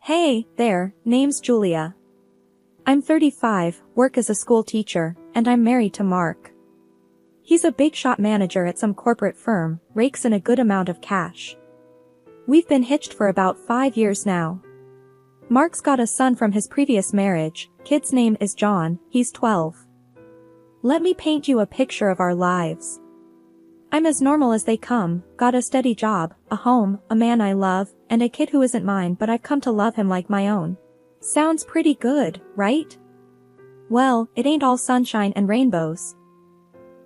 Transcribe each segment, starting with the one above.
Hey, there, name's Julia. I'm 35, work as a school teacher, and I'm married to Mark. He's a big shot manager at some corporate firm, rakes in a good amount of cash. We've been hitched for about 5 years now. Mark's got a son from his previous marriage, kid's name is John, he's 12. Let me paint you a picture of our lives. I'm as normal as they come, got a steady job, a home, a man I love, and a kid who isn't mine but I've come to love him like my own. Sounds pretty good, right? Well, it ain't all sunshine and rainbows.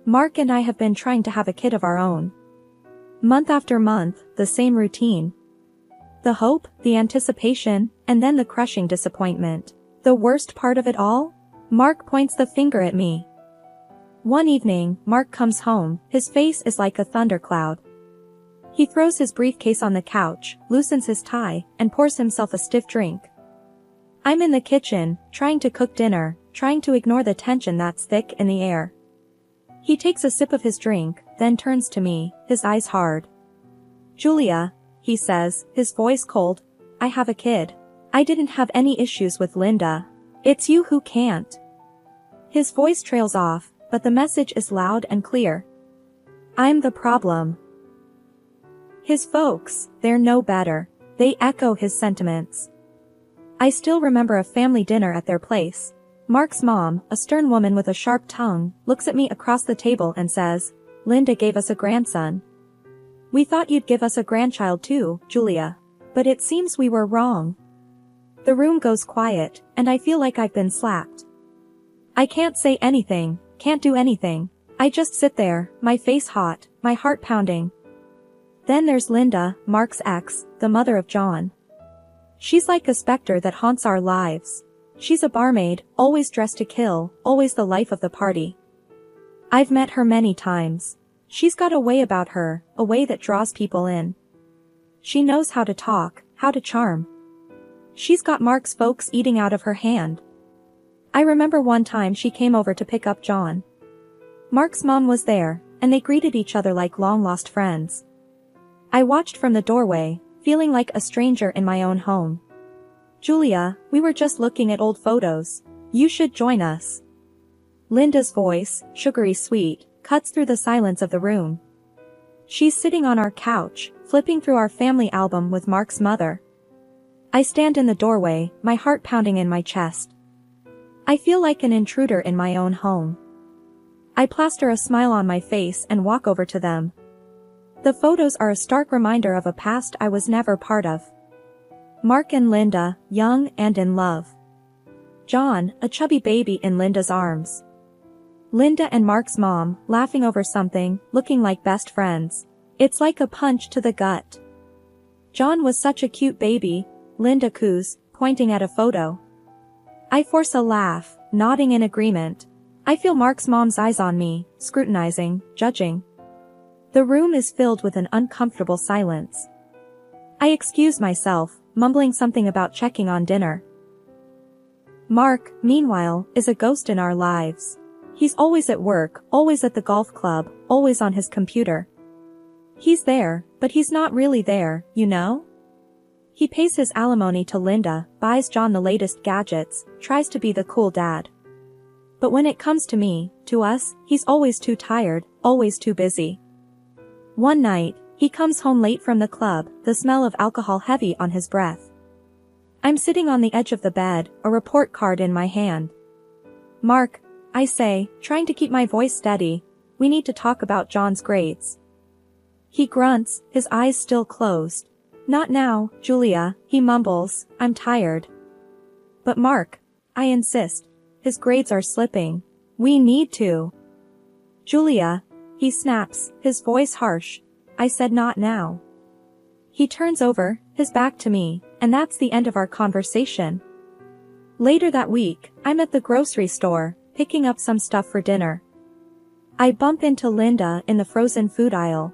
Mark and I have been trying to have a kid of our own. Month after month, the same routine. The hope, the anticipation, and then the crushing disappointment. The worst part of it all? Mark points the finger at me. One evening, Mark comes home, his face is like a thundercloud. He throws his briefcase on the couch, loosens his tie, and pours himself a stiff drink. I'm in the kitchen, trying to cook dinner, trying to ignore the tension that's thick in the air. He takes a sip of his drink, then turns to me, his eyes hard. Julia, he says, his voice cold, I have a kid. I didn't have any issues with Linda. It's you who can't. His voice trails off, but the message is loud and clear. I'm the problem. His folks, they're no better. They echo his sentiments. I still remember a family dinner at their place. Mark's mom, a stern woman with a sharp tongue, looks at me across the table and says, Linda gave us a grandson. We thought you'd give us a grandchild too, Julia. But it seems we were wrong. The room goes quiet, and I feel like I've been slapped. I can't say anything, can't do anything. I just sit there, my face hot, my heart pounding. Then there's Linda, Mark's ex, the mother of John. She's like a specter that haunts our lives. She's a barmaid, always dressed to kill, always the life of the party. I've met her many times. She's got a way about her, a way that draws people in. She knows how to talk, how to charm. She's got Mark's folks eating out of her hand. I remember one time she came over to pick up John. Mark's mom was there, and they greeted each other like long-lost friends. I watched from the doorway, feeling like a stranger in my own home. Julia, we were just looking at old photos. You should join us. Linda's voice, sugary sweet, cuts through the silence of the room. She's sitting on our couch, flipping through our family album with Mark's mother. I stand in the doorway, my heart pounding in my chest. I feel like an intruder in my own home. I plaster a smile on my face and walk over to them. The photos are a stark reminder of a past I was never part of. Mark and Linda, young and in love. John, a chubby baby in Linda's arms. Linda and Mark's mom, laughing over something, looking like best friends. It's like a punch to the gut. John was such a cute baby, Linda coos, pointing at a photo. I force a laugh, nodding in agreement. I feel Mark's mom's eyes on me, scrutinizing, judging. The room is filled with an uncomfortable silence. I excuse myself, mumbling something about checking on dinner. Mark, meanwhile, is a ghost in our lives. He's always at work, always at the golf club, always on his computer. He's there, but he's not really there, you know? He pays his alimony to Linda, buys John the latest gadgets, tries to be the cool dad. But when it comes to me, to us, he's always too tired, always too busy. One night, he comes home late from the club, the smell of alcohol heavy on his breath. I'm sitting on the edge of the bed, a report card in my hand. Mark, I say, trying to keep my voice steady, we need to talk about John's grades. He grunts, his eyes still closed. Not now, Julia, he mumbles, I'm tired. But Mark, I insist, his grades are slipping. We need to. Julia, he snaps, his voice harsh. I said not now. He turns over, his back to me, and that's the end of our conversation. Later that week, I'm at the grocery store, picking up some stuff for dinner. I bump into Linda in the frozen food aisle.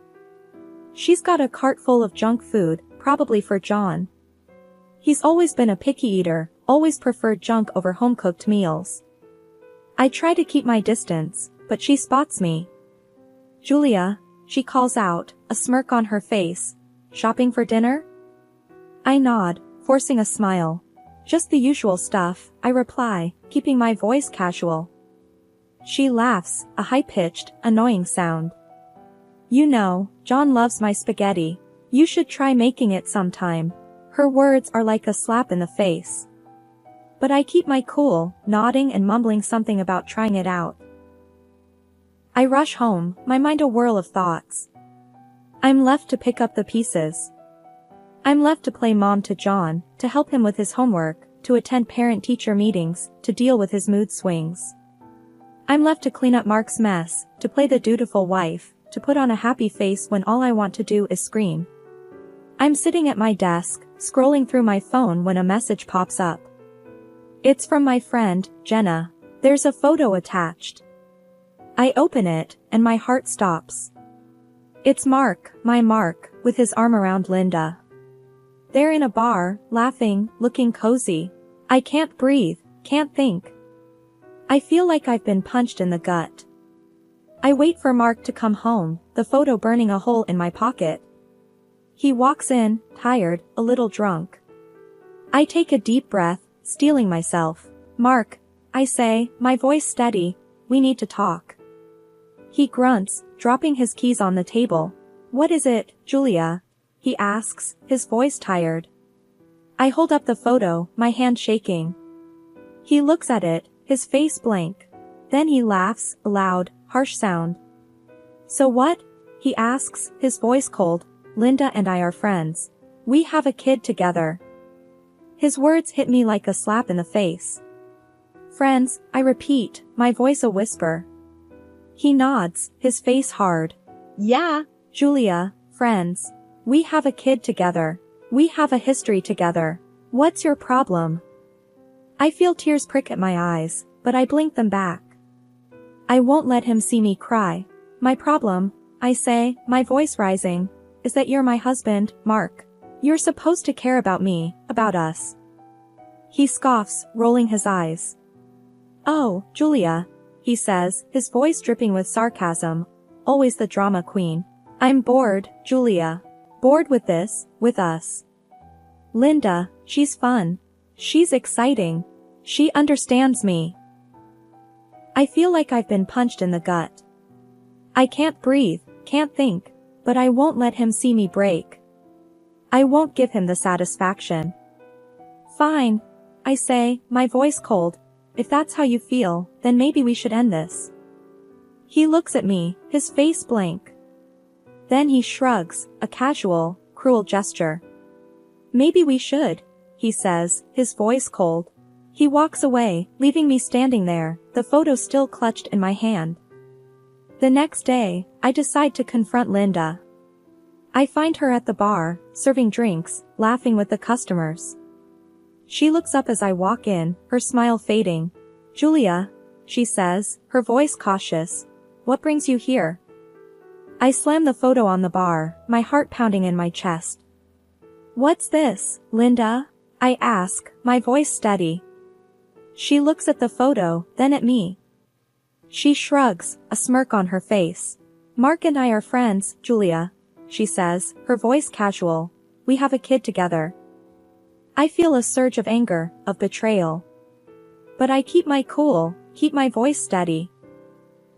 She's got a cart full of junk food, probably for John. He's always been a picky eater, always preferred junk over home-cooked meals. I try to keep my distance, but she spots me. Julia, she calls out, a smirk on her face. Shopping for dinner? I nod, forcing a smile. Just the usual stuff, I reply, keeping my voice casual. She laughs, a high-pitched, annoying sound. You know, John loves my spaghetti. You should try making it sometime. Her words are like a slap in the face. But I keep my cool, nodding and mumbling something about trying it out. I rush home, my mind a whirl of thoughts. I'm left to pick up the pieces. I'm left to play mom to John, to help him with his homework, to attend parent-teacher meetings, to deal with his mood swings. I'm left to clean up Mark's mess, to play the dutiful wife, to put on a happy face when all I want to do is scream. I'm sitting at my desk, scrolling through my phone when a message pops up. It's from my friend, Jenna. There's a photo attached. I open it, and my heart stops. It's Mark, my Mark, with his arm around Linda. They're in a bar, laughing, looking cozy. I can't breathe, can't think. I feel like I've been punched in the gut. I wait for Mark to come home, the photo burning a hole in my pocket. He walks in, tired, a little drunk. I take a deep breath, steeling myself. Mark, I say, my voice steady, we need to talk. He grunts, dropping his keys on the table. What is it, Julia? He asks, his voice tired. I hold up the photo, my hand shaking. He looks at it, his face blank. Then he laughs, a loud, harsh sound. So what? He asks, his voice cold. Linda and I are friends. We have a kid together. His words hit me like a slap in the face. Friends, I repeat, my voice a whisper. He nods, his face hard. Yeah, Julia, friends. We have a kid together. We have a history together. What's your problem? I feel tears prick at my eyes, but I blink them back. I won't let him see me cry. My problem, I say, my voice rising, is that you're my husband, Mark. You're supposed to care about me, about us. He scoffs, rolling his eyes. Oh, Julia, he says, his voice dripping with sarcasm. Always the drama queen. I'm bored, Julia. Bored with this, with us. Linda, she's fun. She's exciting. She understands me. I feel like I've been punched in the gut. I can't breathe, can't think, but I won't let him see me break. I won't give him the satisfaction. Fine, I say, my voice cold. If that's how you feel, then maybe we should end this. He looks at me, his face blank. Then he shrugs, a casual, cruel gesture. Maybe we should, he says, his voice cold. He walks away, leaving me standing there, the photo still clutched in my hand. The next day, I decide to confront Linda. I find her at the bar, serving drinks, laughing with the customers. She looks up as I walk in, her smile fading. Julia, she says, her voice cautious. What brings you here? I slam the photo on the bar, my heart pounding in my chest. What's this, Linda? I ask, my voice steady. She looks at the photo, then at me. She shrugs, a smirk on her face. Mark and I are friends, Julia, she says, her voice casual. We have a kid together. I feel a surge of anger, of betrayal. But I keep my cool, keep my voice steady.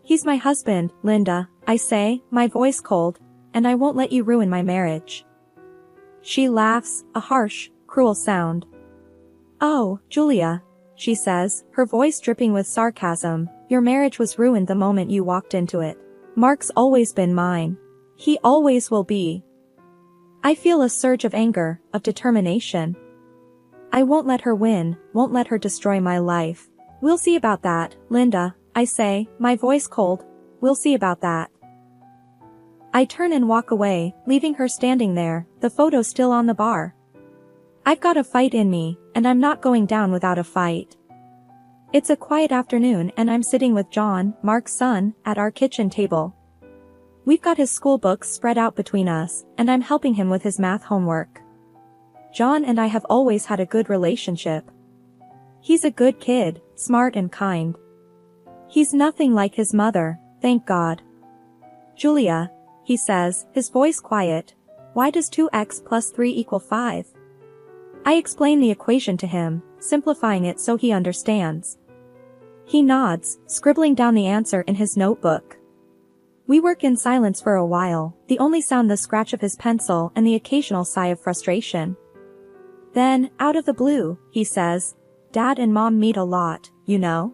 He's my husband, Linda, I say, my voice cold, and I won't let you ruin my marriage. She laughs, a harsh, cruel sound. Oh, Julia, she says, her voice dripping with sarcasm, your marriage was ruined the moment you walked into it. Mark's always been mine. He always will be. I feel a surge of anger, of determination. I won't let her win, won't let her destroy my life. We'll see about that, Linda, I say, my voice cold. We'll see about that. I turn and walk away, leaving her standing there, the photo still on the bar. I've got a fight in me, and I'm not going down without a fight. It's a quiet afternoon and I'm sitting with John, Mark's son, at our kitchen table. We've got his school books spread out between us, and I'm helping him with his math homework. John and I have always had a good relationship. He's a good kid, smart and kind. He's nothing like his mother, thank God. Julia, he says, his voice quiet, why does 2x plus 3 equal 5? I explain the equation to him, simplifying it so he understands. He nods, scribbling down the answer in his notebook. We work in silence for a while, the only sound the scratch of his pencil and the occasional sigh of frustration. Then, out of the blue, he says, "Dad and Mom meet a lot, you know?"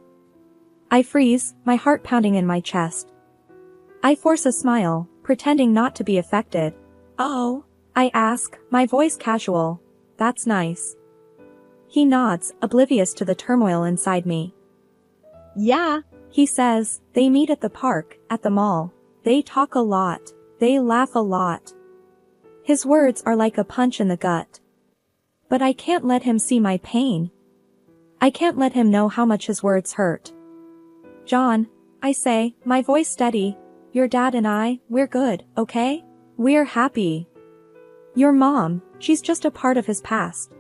I freeze, my heart pounding in my chest. I force a smile, pretending not to be affected. "Oh?" I ask, my voice casual. "That's nice." He nods, oblivious to the turmoil inside me. "Yeah," he says, "they meet at the park, at the mall. They talk a lot. They laugh a lot." His words are like a punch in the gut. But I can't let him see my pain. I can't let him know how much his words hurt. "John," I say, my voice steady, "your dad and I, we're good, okay? We're happy. Your mom, she's just a part of his past."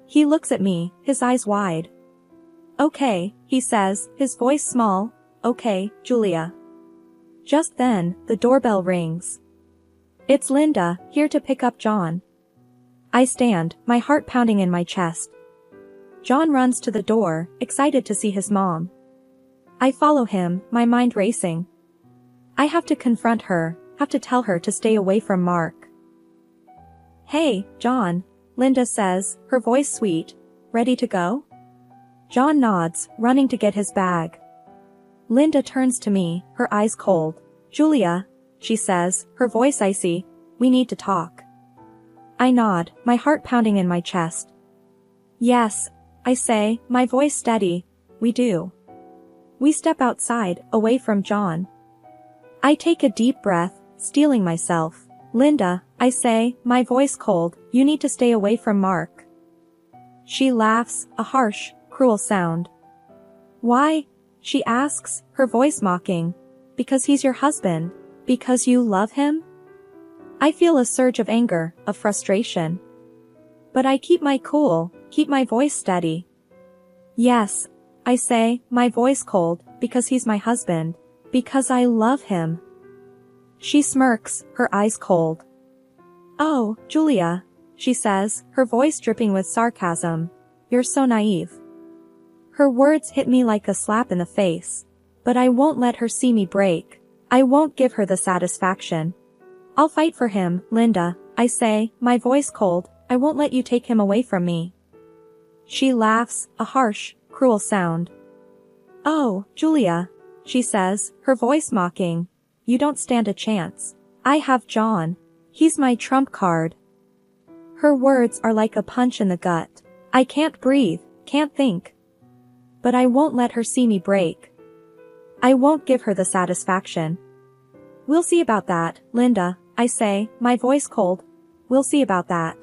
He looks at me, his eyes wide. "Okay," he says, his voice small, "okay, Julia." Just then, the doorbell rings. It's Linda, here to pick up John. I stand, my heart pounding in my chest. John runs to the door, excited to see his mom. I follow him, my mind racing. I have to confront her, have to tell her to stay away from Mark. "Hey, John," Linda says, her voice sweet. "Ready to go?" John nods, running to get his bag. Linda turns to me, her eyes cold. "Julia," she says, her voice icy, "we need to talk." I nod, my heart pounding in my chest. "Yes," I say, my voice steady, "we do." We step outside, away from John. I take a deep breath, steeling myself. "Linda," I say, my voice cold, "you need to stay away from Mark." She laughs, a harsh, cruel sound. "Why?" she asks, her voice mocking. "Because he's your husband? Because you love him?" I feel a surge of anger, of frustration. But I keep my cool, keep my voice steady. "Yes," I say, my voice cold, "because he's my husband. Because I love him." She smirks, her eyes cold. "Oh, Julia," she says, her voice dripping with sarcasm. "You're so naive." Her words hit me like a slap in the face. But I won't let her see me break. I won't give her the satisfaction. "I'll fight for him, Linda," I say, my voice cold, "I won't let you take him away from me." She laughs, a harsh, cruel sound. "Oh, Julia," she says, her voice mocking. "You don't stand a chance. I have John. He's my trump card." Her words are like a punch in the gut. I can't breathe, can't think. But I won't let her see me break. I won't give her the satisfaction. "We'll see about that, Linda," I say, my voice cold. "We'll see about that."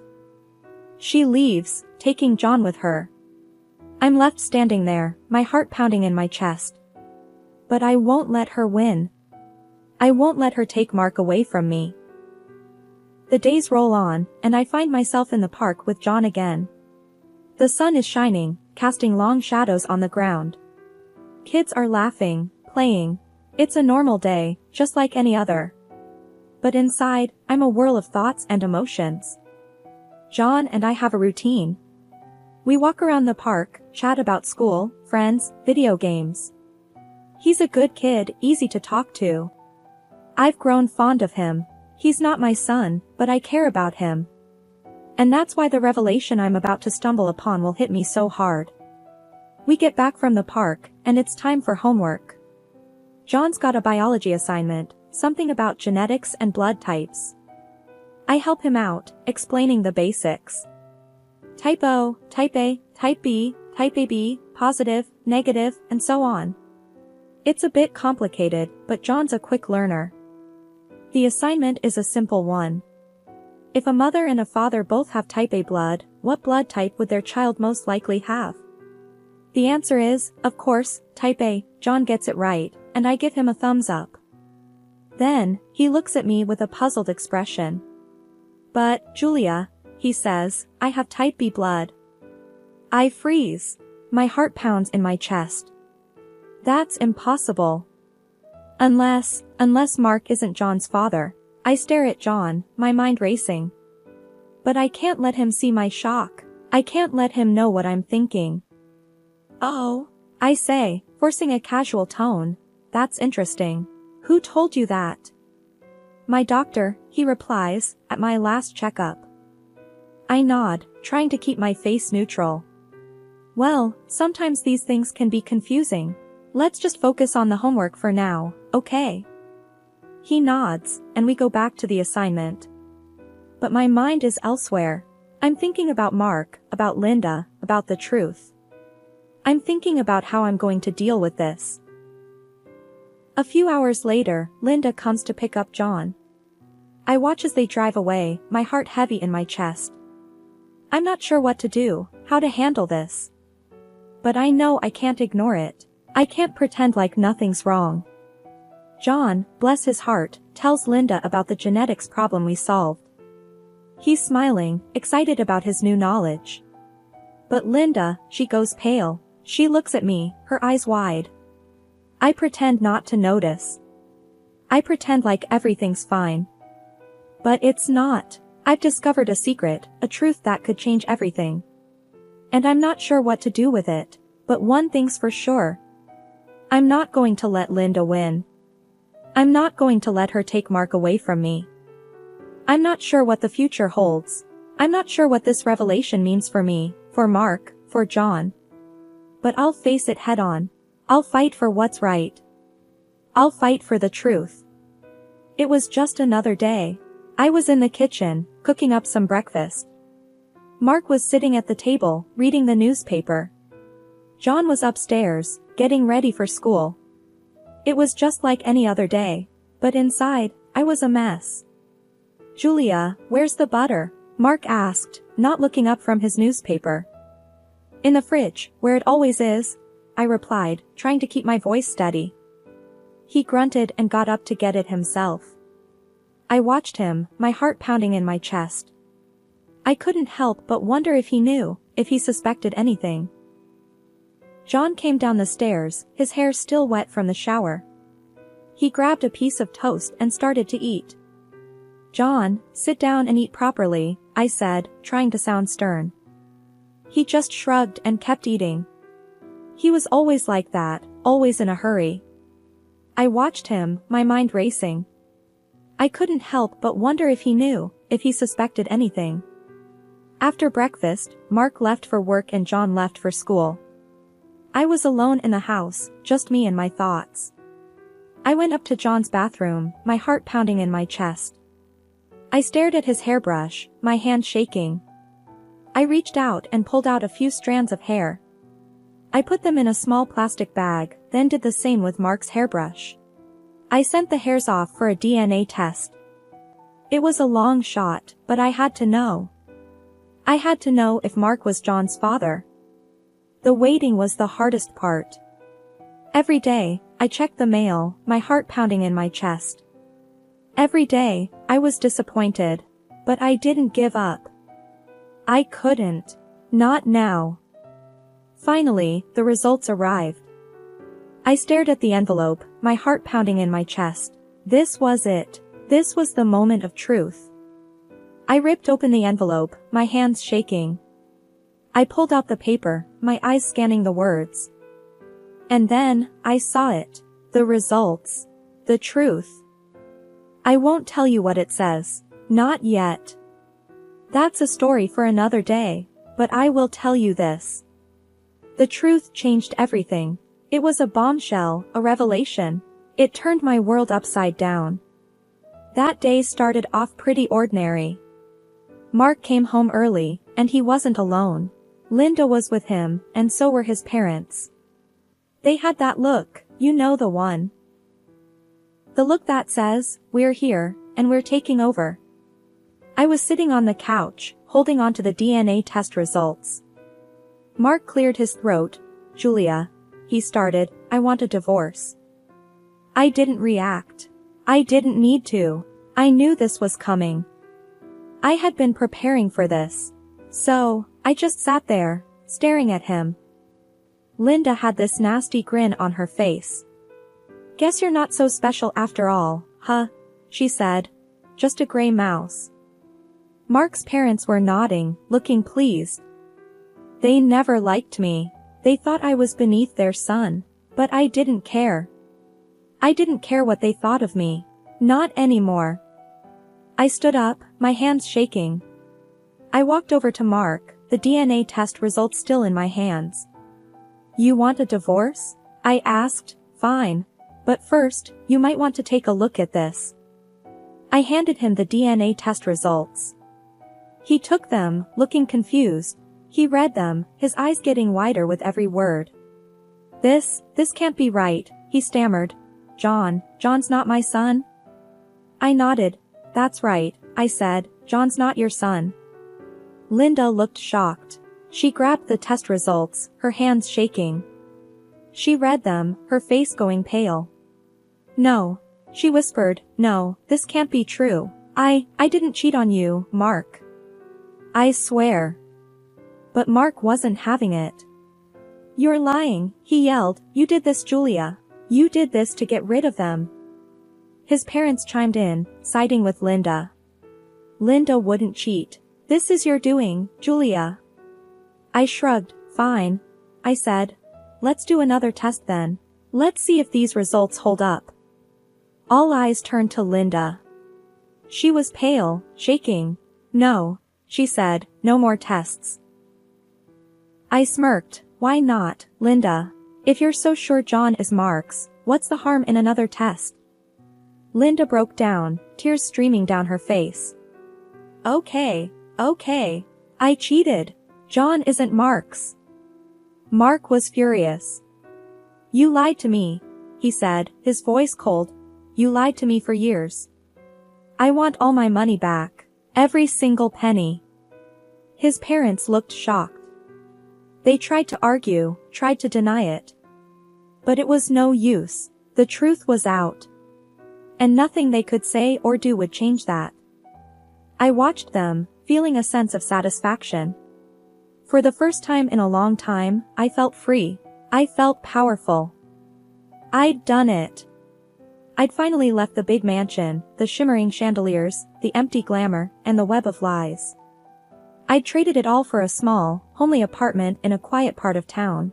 She leaves, taking John with her. I'm left standing there, my heart pounding in my chest. But I won't let her win. I won't let her take Mark away from me. The days roll on, and I find myself in the park with John again. The sun is shining, casting long shadows on the ground. Kids are laughing, playing. It's a normal day, just like any other. But inside, I'm a whirl of thoughts and emotions. John and I have a routine. We walk around the park, chat about school, friends, video games. He's a good kid, easy to talk to. I've grown fond of him. He's not my son, but I care about him. And that's why the revelation I'm about to stumble upon will hit me so hard. We get back from the park, and it's time for homework. John's got a biology assignment, something about genetics and blood types. I help him out, explaining the basics. Type O, type A, type B, type AB, positive, negative, and so on. It's a bit complicated, but John's a quick learner. The assignment is a simple one. If a mother and a father both have type A blood, what blood type would their child most likely have? The answer is, of course, type A. John gets it right, and I give him a thumbs up. Then, he looks at me with a puzzled expression. "But, Julia," he says, "I have type B blood." I freeze. My heart pounds in my chest. That's impossible. Unless Mark isn't John's father. I stare at John, my mind racing. But I can't let him see my shock. I can't let him know what I'm thinking. Oh, I say, forcing a casual tone. That's interesting. Who told you that? My doctor, he replies, at my last checkup. I nod, trying to keep my face neutral. Well, sometimes these things can be confusing. Let's just focus on the homework for now, okay? He nods, and we go back to the assignment. But my mind is elsewhere. I'm thinking about Mark, about Linda, about the truth. I'm thinking about how I'm going to deal with this. A few hours later, Linda comes to pick up John. I watch as they drive away, my heart heavy in my chest. I'm not sure what to do, how to handle this. But I know I can't ignore it. I can't pretend like nothing's wrong. John, bless his heart, tells Linda about the genetics problem we solved. He's smiling, excited about his new knowledge. But Linda, she goes pale. She looks at me, her eyes wide. I pretend not to notice. I pretend like everything's fine. But it's not. I've discovered a secret, a truth that could change everything. And I'm not sure what to do with it, but one thing's for sure. I'm not going to let Linda win. I'm not going to let her take Mark away from me. I'm not sure what the future holds. I'm not sure what this revelation means for me, for Mark, for John. But I'll face it head on. I'll fight for what's right. I'll fight for the truth. It was just another day. I was in the kitchen, cooking up some breakfast. Mark was sitting at the table, reading the newspaper. John was upstairs, getting ready for school. It was just like any other day, but inside, I was a mess. Julia, where's the butter? Mark asked, not looking up from his newspaper. In the fridge, where it always is, I replied, trying to keep my voice steady. He grunted and got up to get it himself. I watched him, my heart pounding in my chest. I couldn't help but wonder if he knew, if he suspected anything. John came down the stairs, his hair still wet from the shower. He grabbed a piece of toast and started to eat. John, sit down and eat properly, I said, trying to sound stern. He just shrugged and kept eating. He was always like that, always in a hurry. I watched him, my mind racing. I couldn't help but wonder if he knew, if he suspected anything. After breakfast, Mark left for work and John left for school. I was alone in the house, just me and my thoughts. I went up to John's bathroom, my heart pounding in my chest. I stared at his hairbrush, my hand shaking. I reached out and pulled out a few strands of hair. I put them in a small plastic bag, then did the same with Mark's hairbrush. I sent the hairs off for a DNA test. It was a long shot, but I had to know. I had to know if Mark was John's father. The waiting was the hardest part. Every day, I checked the mail, my heart pounding in my chest. Every day, I was disappointed, but I didn't give up. I couldn't. Not now. Finally, the results arrived. I stared at the envelope, my heart pounding in my chest. This was it. This was the moment of truth. I ripped open the envelope, my hands shaking. I pulled out the paper, my eyes scanning the words. And then, I saw it. The results. The truth. I won't tell you what it says. Not yet. That's a story for another day, but I will tell you this. The truth changed everything. It was a bombshell, a revelation. It turned my world upside down. That day started off pretty ordinary. Mark came home early, and he wasn't alone. Linda was with him, and so were his parents. They had that look, you know the one. The look that says, we're here, and we're taking over. I was sitting on the couch, holding on to the DNA test results. Mark cleared his throat. Julia, he started, I want a divorce. I didn't react. I didn't need to. I knew this was coming. I had been preparing for this. So, I just sat there, staring at him. Linda had this nasty grin on her face. Guess you're not so special after all, huh? She said. Just a gray mouse. Mark's parents were nodding, looking pleased. They never liked me. They thought I was beneath their sun. But I didn't care. I didn't care what they thought of me. Not anymore. I stood up, my hands shaking. I walked over to Mark, the DNA test results still in my hands. You want a divorce? I asked. Fine. But first, you might want to take a look at this. I handed him the DNA test results. He took them, looking confused. He read them, his eyes getting wider with every word. This can't be right, he stammered. John's not my son? I nodded. That's right, I said, John's not your son. Linda looked shocked. She grabbed the test results, her hands shaking. She read them, her face going pale. No, she whispered, no, this can't be true. I didn't cheat on you, Mark. I swear. But Mark wasn't having it. You're lying, he yelled, you did this, Julia. You did this to get rid of them. His parents chimed in, siding with Linda. Linda wouldn't cheat. This is your doing, Julia. I shrugged. Fine. I said. Let's do another test then. Let's see if these results hold up. All eyes turned to Linda. She was pale, shaking. No, she said, no more tests. I smirked. Why not, Linda? If you're so sure John is Mark's, what's the harm in another test? Linda broke down, tears streaming down her face. Okay. I cheated. John isn't Mark's. Mark was furious. You lied to me, he said, his voice cold. You lied to me for years. I want all my money back. Every single penny. His parents looked shocked. They tried to argue, tried to deny it. But it was no use. The truth was out. And nothing they could say or do would change that. I watched them, feeling a sense of satisfaction. For the first time in a long time, I felt free. I felt powerful. I'd done it. I'd finally left the big mansion, the shimmering chandeliers, the empty glamour, and the web of lies. I'd traded it all for a small, homely apartment in a quiet part of town.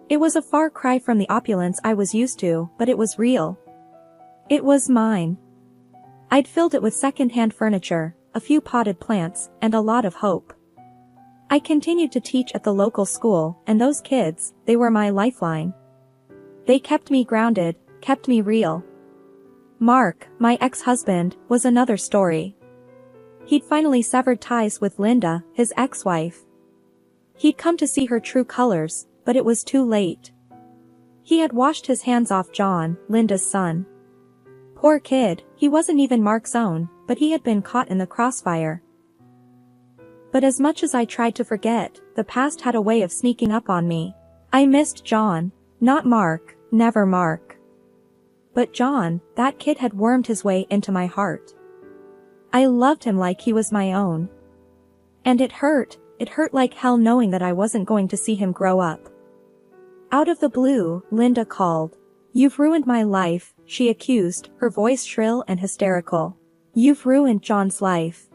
It was a far cry from the opulence I was used to, but it was real. It was mine. I'd filled it with second-hand furniture, a few potted plants, and a lot of hope. I continued to teach at the local school, and those kids, they were my lifeline. They kept me grounded, kept me real. Mark, my ex-husband, was another story. He'd finally severed ties with Linda, his ex-wife. He'd come to see her true colors, but it was too late. He had washed his hands off John, Linda's son. Poor kid, he wasn't even Mark's own, but he had been caught in the crossfire. But as much as I tried to forget, the past had a way of sneaking up on me. I missed John. Not Mark, never Mark. But John, that kid had wormed his way into my heart. I loved him like he was my own. And it hurt like hell knowing that I wasn't going to see him grow up. Out of the blue, Linda called. You've ruined my life, she accused, her voice shrill and hysterical. You've ruined John's life.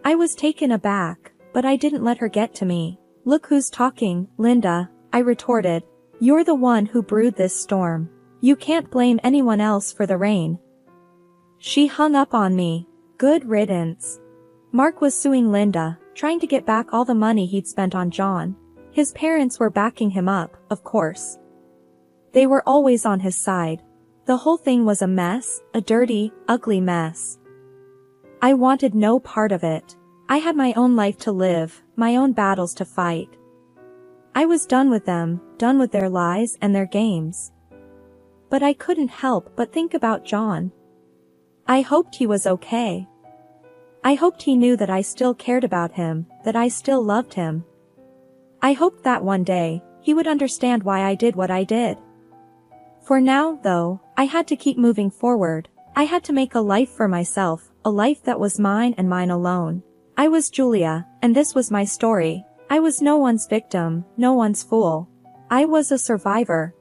I was taken aback, but I didn't let her get to me. Look who's talking, Linda, I retorted. You're the one who brewed this storm. You can't blame anyone else for the rain. She hung up on me. Good riddance. Mark was suing Linda, trying to get back all the money he'd spent on John. His parents were backing him up, of course. They were always on his side. The whole thing was a mess, a dirty, ugly mess. I wanted no part of it. I had my own life to live, my own battles to fight. I was done with them, done with their lies and their games. But I couldn't help but think about John. I hoped he was okay. I hoped he knew that I still cared about him, that I still loved him. I hoped that one day, he would understand why I did what I did. For now, though, I had to keep moving forward. I had to make a life for myself, a life that was mine and mine alone. I was Julia, and this was my story. I was no one's victim, no one's fool. I was a survivor.